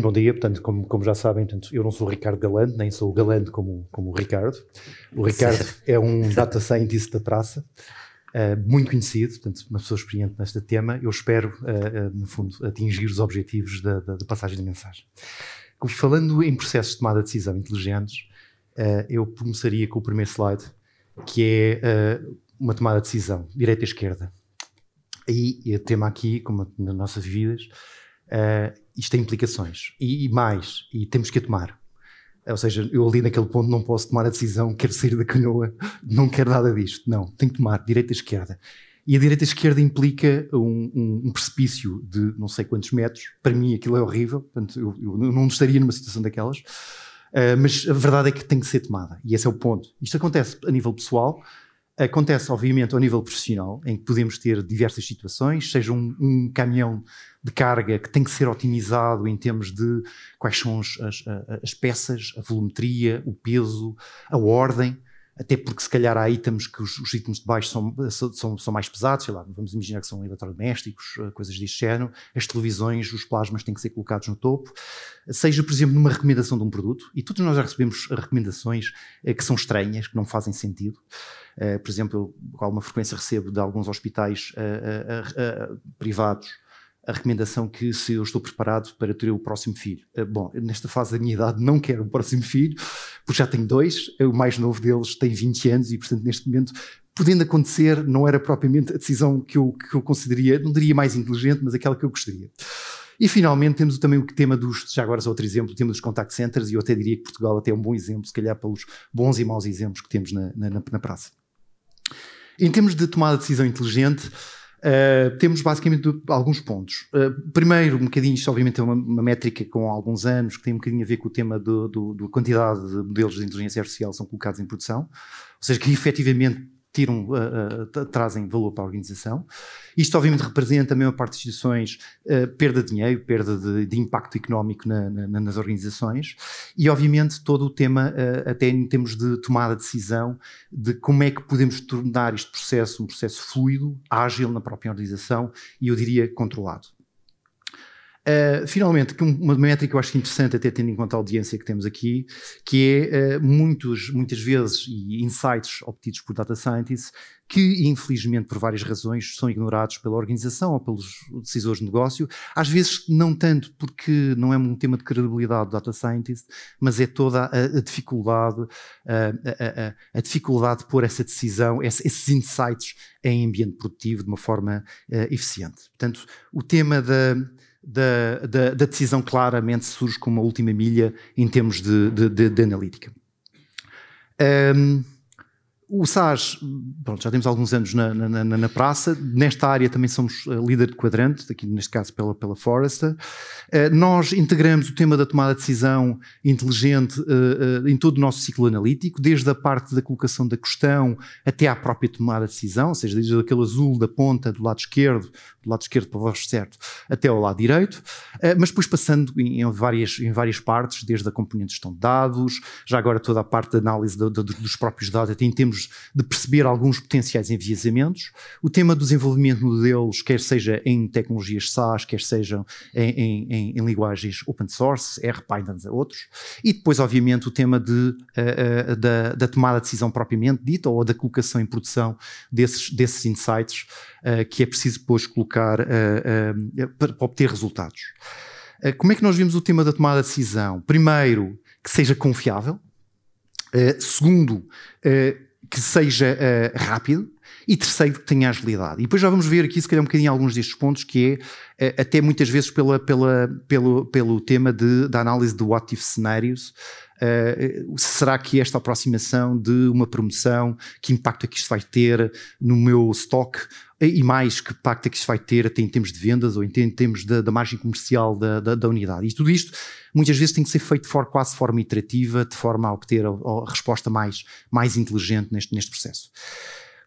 bom dia. Portanto, como já sabem, portanto, eu não sou o Ricardo Galante, nem sou o Galante como o Ricardo. O Ricardo é um data scientist da praça, muito conhecido, portanto, uma pessoa experiente neste tema. Eu espero, no fundo, atingir os objetivos da passagem de mensagem. Falando em processos de tomada de decisão inteligentes, eu começaria com o primeiro slide, que é uma tomada de decisão, direita e esquerda. E o tema aqui, como nas nossas vidas, isto tem implicações. E temos que a tomar. Ou seja, eu ali naquele ponto não posso tomar a decisão, quero sair da canoa, não quero nada disto. Não, tenho que tomar direita e esquerda. E a direita e esquerda implica um precipício de não sei quantos metros. Para mim aquilo é horrível, portanto eu não estaria numa situação daquelas. Mas a verdade é que tem que ser tomada. E esse é o ponto. Isto acontece a nível pessoal, acontece obviamente ao nível profissional, em que podemos ter diversas situações, seja um caminhão de carga que tem que ser otimizado em termos de quais são as peças, a volumetria, o peso, a ordem, até porque se calhar há itens que os itens de baixo são mais pesados, sei lá, vamos imaginar que são eletrodomésticos, coisas deste género, as televisões, os plasmas têm que ser colocados no topo, seja por exemplo numa recomendação de um produto, e todos nós já recebemos recomendações que são estranhas, que não fazem sentido. Por exemplo, eu com alguma frequência recebo de alguns hospitais privados a recomendação que se eu estou preparado para ter o próximo filho. Bom, nesta fase da minha idade não quero o próximo filho, porque já tenho 2, o mais novo deles tem 20 anos e, portanto, neste momento, podendo acontecer, não era propriamente a decisão que eu consideraria, não diria mais inteligente, mas aquela que eu gostaria. E, finalmente, temos também o tema já agora é outro exemplo, o tema dos contact centers, e eu até diria que Portugal até é um bom exemplo, se calhar pelos bons e maus exemplos que temos na praça. Em termos de tomada de decisão inteligente, temos basicamente alguns pontos. Primeiro, um bocadinho, isto obviamente é uma métrica com alguns anos, que tem um bocadinho a ver com o tema da quantidade de modelos de inteligência artificial que são colocados em produção, ou seja, que efetivamente trazem valor para a organização. Isto obviamente representa a maior parte das situações perda de dinheiro, perda de impacto económico nas organizações e obviamente todo o tema até em termos de tomada de decisão de como é que podemos tornar este processo um processo fluido, ágil na própria organização e eu diria controlado. Finalmente, uma métrica que eu acho interessante, até tendo em conta a audiência que temos aqui, que é muitas vezes insights obtidos por data scientists que, infelizmente, por várias razões, são ignorados pela organização ou pelos decisores de negócio. Às vezes, não tanto porque não é um tema de credibilidade do data scientist, mas é toda a dificuldade, a dificuldade de pôr essa decisão, esses insights em ambiente produtivo de uma forma eficiente. Portanto, o tema da decisão claramente surge como uma última milha em termos de analítica. O SAS, pronto, já temos alguns anos na praça, nesta área também somos líder de quadrante, aqui neste caso pela Forrester. Nós integramos o tema da tomada de decisão inteligente em todo o nosso ciclo analítico, desde a parte da colocação da questão até à própria tomada de decisão, ou seja, desde aquele azul da ponta do lado esquerdo para o vosso certo, até ao lado direito, mas depois passando em várias partes, desde a componente de gestão de dados, já agora toda a parte da análise dos próprios dados, até em termos de perceber alguns potenciais enviesamentos, o tema do desenvolvimento de modelos, quer seja em tecnologias SaaS, quer sejam em linguagens open source, R, Python e outros, e depois obviamente o tema da tomada de decisão propriamente dita ou da colocação em produção desses insights que é preciso depois colocar para obter resultados. Como é que nós vimos o tema da tomada de decisão? Primeiro, que seja confiável. Segundo, que seja rápido. E terceiro, que tenha agilidade. E depois já vamos ver aqui, se calhar, um bocadinho alguns destes pontos, que é até muitas vezes pelo tema da análise de what if scenarios. Será que esta aproximação de uma promoção, que impacto é que isto vai ter no meu stock e mais, que impacto é que isto vai ter até em termos de vendas ou em termos da margem comercial da unidade. E tudo isto muitas vezes tem que ser feito quase de forma iterativa, de forma a obter a resposta mais inteligente neste processo.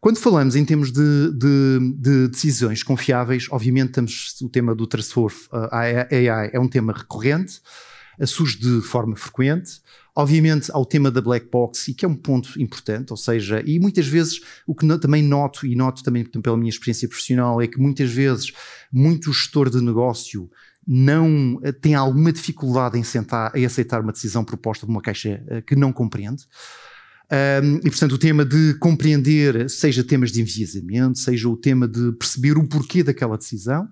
Quando falamos em termos de decisões confiáveis, obviamente temos o tema do Transform AI, é um tema recorrente, surge de forma frequente. Obviamente há o tema da black box, e que é um ponto importante, ou seja, e muitas vezes o que também noto, e noto também pela minha experiência profissional, é que muitas vezes muito gestor de negócio não tem alguma dificuldade em aceitar uma decisão proposta por uma caixa que não compreende. E, portanto, o tema de compreender, seja temas de enviesamento, seja o tema de perceber o porquê daquela decisão,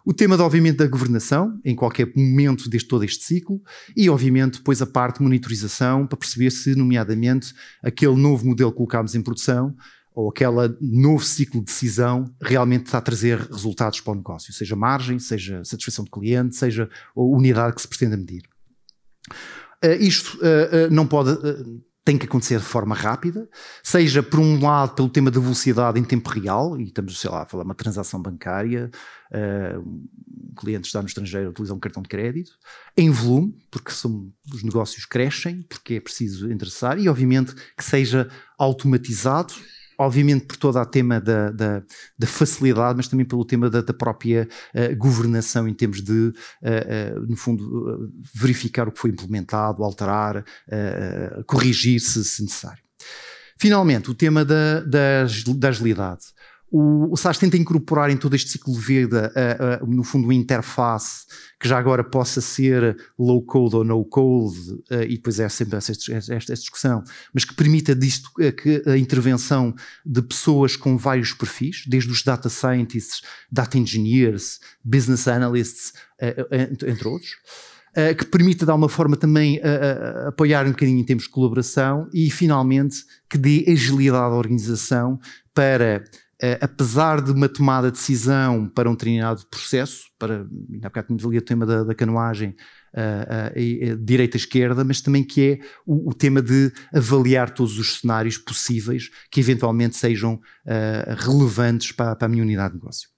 o tema, obviamente, da governação, em qualquer momento de todo este ciclo, e, obviamente, depois a parte de monitorização, para perceber se, nomeadamente, aquele novo modelo que colocámos em produção, ou aquele novo ciclo de decisão, realmente está a trazer resultados para o negócio, seja margem, seja satisfação de cliente, seja a unidade que se pretende medir. Isto não pode... tem que acontecer de forma rápida, seja por um lado pelo tema da velocidade em tempo real, e estamos, sei lá, a falar de uma transação bancária, um cliente está no estrangeiro, utiliza um cartão de crédito, em volume, porque os negócios crescem, porque é preciso interessar, e obviamente que seja automatizado, obviamente por todo o tema da facilidade, mas também pelo tema da própria governação em termos de, no fundo, verificar o que foi implementado, alterar, corrigir se necessário. Finalmente, o tema da agilidade. O SaaS tenta incorporar em todo este ciclo de vida, no fundo, uma interface que já agora possa ser low code ou no code, e depois é sempre esta discussão, mas que permita disto, que a intervenção de pessoas com vários perfis, desde os data scientists, data engineers, business analysts, entre outros, que permita de alguma forma também apoiar um bocadinho em termos de colaboração e finalmente que dê agilidade à organização para... apesar de uma tomada de decisão para um determinado processo, ainda há bocado tínhamos ali o tema da canoagem direita-esquerda, mas também que é o tema de avaliar todos os cenários possíveis que eventualmente sejam relevantes para a minha unidade de negócio.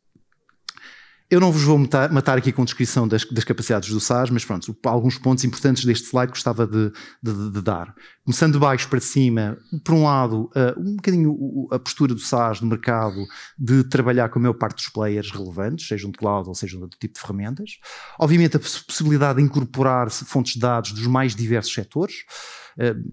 Eu não vos vou matar aqui com descrição das capacidades do SaaS, mas pronto, alguns pontos importantes deste slide gostava de dar. Começando de baixo para cima, por um lado, um bocadinho a postura do SaaS no mercado de trabalhar com a maior parte dos players relevantes, sejam de cloud ou sejam de outro tipo de ferramentas. Obviamente a possibilidade de incorporar fontes de dados dos mais diversos setores.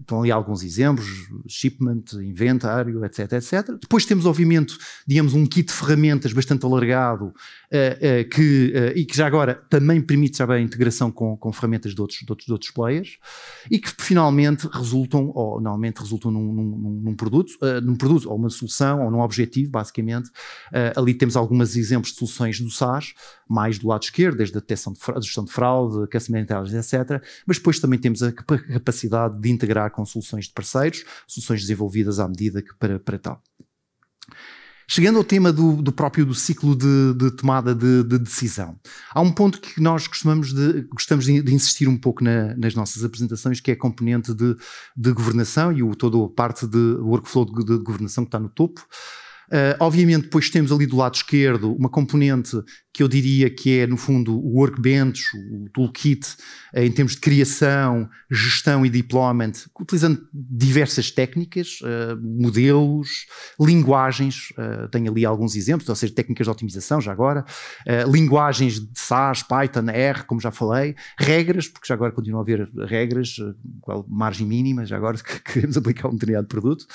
Estão ali alguns exemplos, shipment, inventário, etc, etc. Depois temos, obviamente, digamos, um kit de ferramentas bastante alargado e que já agora também permite já bem a integração com ferramentas de outros players e que finalmente resultam, ou normalmente resultam num produto ou uma solução ou num objetivo, basicamente. Ali temos alguns exemplos de soluções do SaaS, mais do lado esquerdo, desde a detecção a gestão de fraude, customer intelligence, etc. Mas depois também temos a capacidade de integrar com soluções de parceiros, soluções desenvolvidas à medida que para tal. Chegando ao tema do ciclo de tomada de decisão, há um ponto que nós gostamos de insistir um pouco nas nossas apresentações, que é a componente de governação e toda a parte de workflow de governação que está no topo. Obviamente depois temos ali do lado esquerdo uma componente que eu diria que é no fundo o workbench, o toolkit em termos de criação, gestão e deployment, utilizando diversas técnicas, modelos, linguagens, tenho ali alguns exemplos, ou seja, técnicas de otimização já agora, linguagens de SAS, Python, R, como já falei, regras, porque já agora continua a haver regras, margem mínima, já agora que queremos aplicar um determinado produto,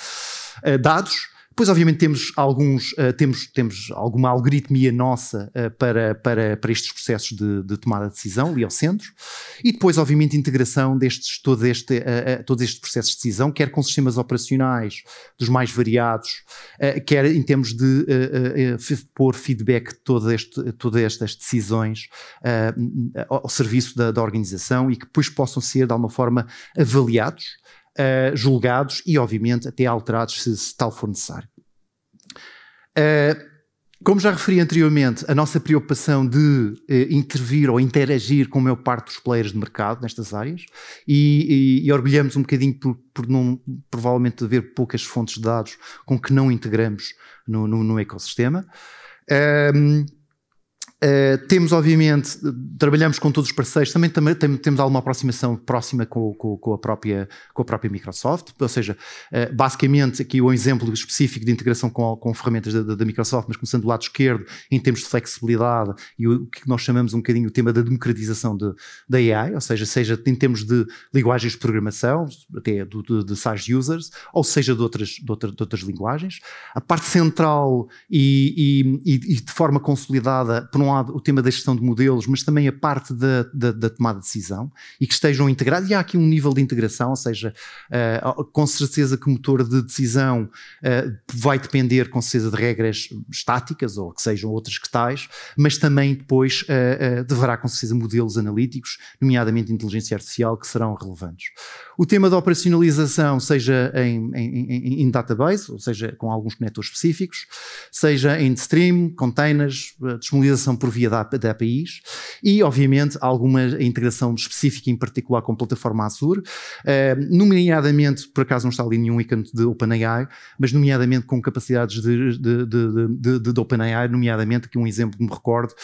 dados. Depois, obviamente, temos alguma algoritmia nossa para estes processos de tomada de decisão, ali ao centro. E depois, obviamente, integração todos estes processos de decisão, quer com sistemas operacionais dos mais variados, quer em termos de pôr feedback de todas estas decisões ao serviço da organização e que depois possam ser, de alguma forma, avaliados, julgados e, obviamente, até alterados se tal for necessário. Como já referi anteriormente, a nossa preocupação de intervir ou interagir com a maior parte dos players de mercado nestas áreas e orgulhamos um bocadinho por não, provavelmente, haver poucas fontes de dados com que não integramos no ecossistema. Temos, obviamente, trabalhamos com todos os parceiros, também temos alguma aproximação próxima com a própria Microsoft, ou seja, basicamente aqui um exemplo específico de integração com ferramentas da Microsoft, mas começando do lado esquerdo, em termos de flexibilidade e o que nós chamamos um bocadinho o tema da democratização da AI, ou seja em termos de linguagens de programação, até de SaaS users, ou seja de outras linguagens. A parte central e de forma consolidada, por um um lado, o tema da gestão de modelos, mas também a parte da tomada de decisão, e que estejam integrados. E há aqui um nível de integração, ou seja, com certeza que o motor de decisão vai depender, com certeza, de regras estáticas, ou que sejam outras que tais, mas também depois deverá, com certeza, modelos analíticos, nomeadamente inteligência artificial, que serão relevantes. O tema da operacionalização, seja em database, ou seja, com alguns conectores específicos, seja em stream, containers, disponibilização por via da APIs e, obviamente, alguma integração específica, em particular com a plataforma Azure, nomeadamente, por acaso não está ali nenhum ícone de OpenAI, mas nomeadamente com capacidades de OpenAI, nomeadamente, que um exemplo que me recordo,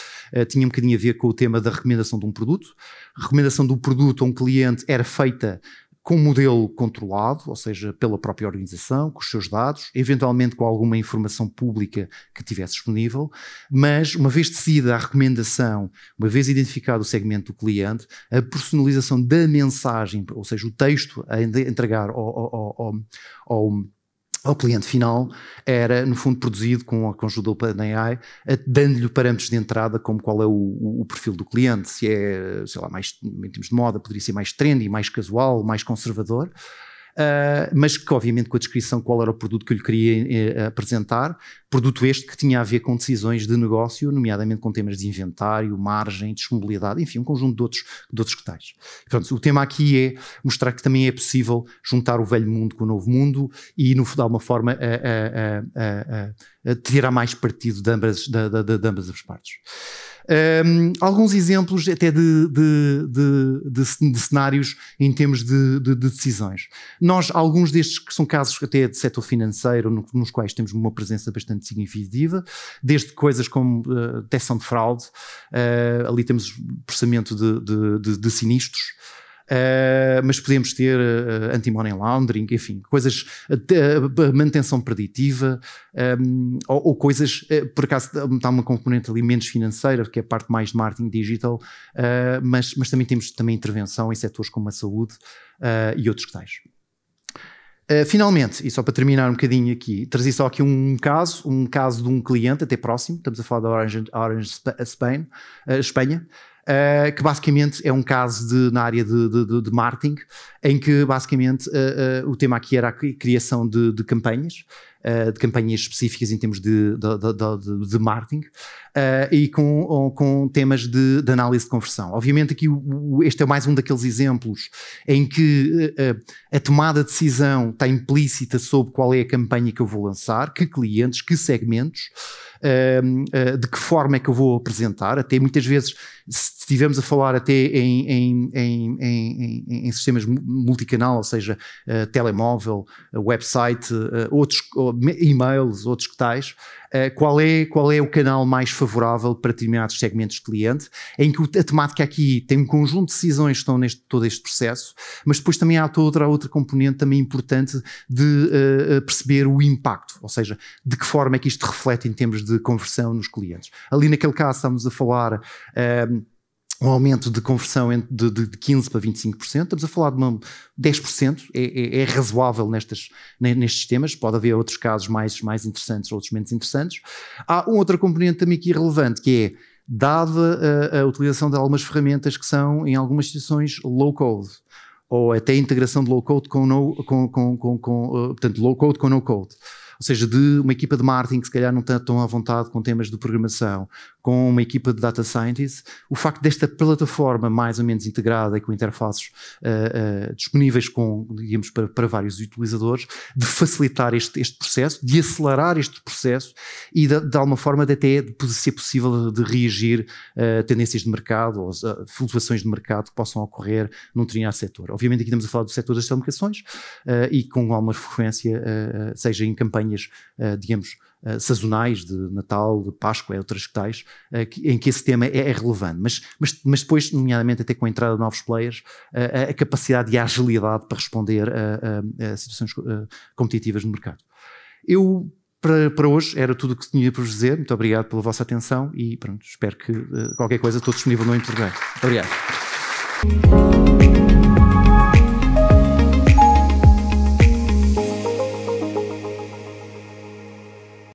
tinha um bocadinho a ver com o tema da recomendação de um produto. A recomendação do produto a um cliente era feita com um modelo controlado, ou seja, pela própria organização, com os seus dados, eventualmente com alguma informação pública que tivesse disponível, mas uma vez decidida a recomendação, uma vez identificado o segmento do cliente, a personalização da mensagem, ou seja, o texto a entregar ao cliente final, era, no fundo, produzido com a ajuda do OpenAI, dando-lhe parâmetros de entrada, como qual é o perfil do cliente, se é, sei lá, mais, em termos de moda, poderia ser mais trendy, mais casual, mais conservador, mas que, obviamente, com a descrição qual era o produto que eu lhe queria apresentar, produto este que tinha a ver com decisões de negócio, nomeadamente com temas de inventário, margem, disponibilidade, enfim, um conjunto de outros que tais. Pronto, o tema aqui é mostrar que também é possível juntar o velho mundo com o novo mundo e, de alguma forma, tirar mais partido de ambas as partes. Alguns exemplos até de cenários em termos de decisões. Nós, alguns destes que são casos até de setor financeiro, nos quais temos uma presença bastante significativa, desde coisas como detecção de fraude, ali temos processamento de sinistros, mas podemos ter anti-money laundering, enfim, coisas, manutenção preditiva, ou coisas, por acaso está uma componente ali menos financeira, que é a parte mais de marketing digital, mas também temos intervenção em setores como a saúde e outros que tais. Finalmente, e só para terminar um bocadinho aqui, trazer só aqui um caso de um cliente até próximo, estamos a falar da Orange Espanha, que basicamente é um caso na área de marketing, em que basicamente o tema aqui era a criação de campanhas específicas em termos de marketing, e com temas de análise de conversão. Obviamente aqui este é mais um daqueles exemplos em que a tomada de decisão está implícita sobre qual é a campanha que eu vou lançar, que clientes, que segmentos, de que forma é que eu vou apresentar, até muitas vezes, se estivermos a falar até em sistemas multicanal, ou seja, telemóvel, website, outros e-mails, outros que tais, qual é o canal mais favorável para determinados segmentos de cliente, em que a temática aqui tem um conjunto de decisões que estão todo este processo, mas depois também há outra componente também importante de perceber o impacto, ou seja, de que forma é que isto reflete em termos de conversão nos clientes. Ali naquele caso estamos a falar um aumento de conversão de 15% para 25%, estamos a falar de 10%, é razoável nestes sistemas, pode haver outros casos mais interessantes, outros menos interessantes. Há outra componente também aqui relevante, que é, dada a utilização de algumas ferramentas que são, em algumas situações, low-code, ou até a integração de low-code portanto, low-code com no-code. Ou seja, de uma equipa de marketing que se calhar não está tão à vontade com temas de programação, com uma equipa de data scientists, o facto desta plataforma mais ou menos integrada e com interfaces disponíveis digamos, para vários utilizadores, de facilitar este processo, de acelerar este processo e de alguma forma de até ser possível de reagir a tendências de mercado ou a flutuações de mercado que possam ocorrer num determinado setor. Obviamente aqui estamos a falar do setor das telecomunicações e com alguma frequência, seja em campanhas, digamos, sazonais de Natal, de Páscoa e outras que tais, em que esse tema é relevante, mas depois, nomeadamente até com a entrada de novos players, a capacidade e a agilidade para responder a situações competitivas no mercado. Para hoje era tudo o que tinha para vos dizer. Muito obrigado pela vossa atenção e pronto, espero que qualquer coisa estou disponível no Internet. Muito obrigado.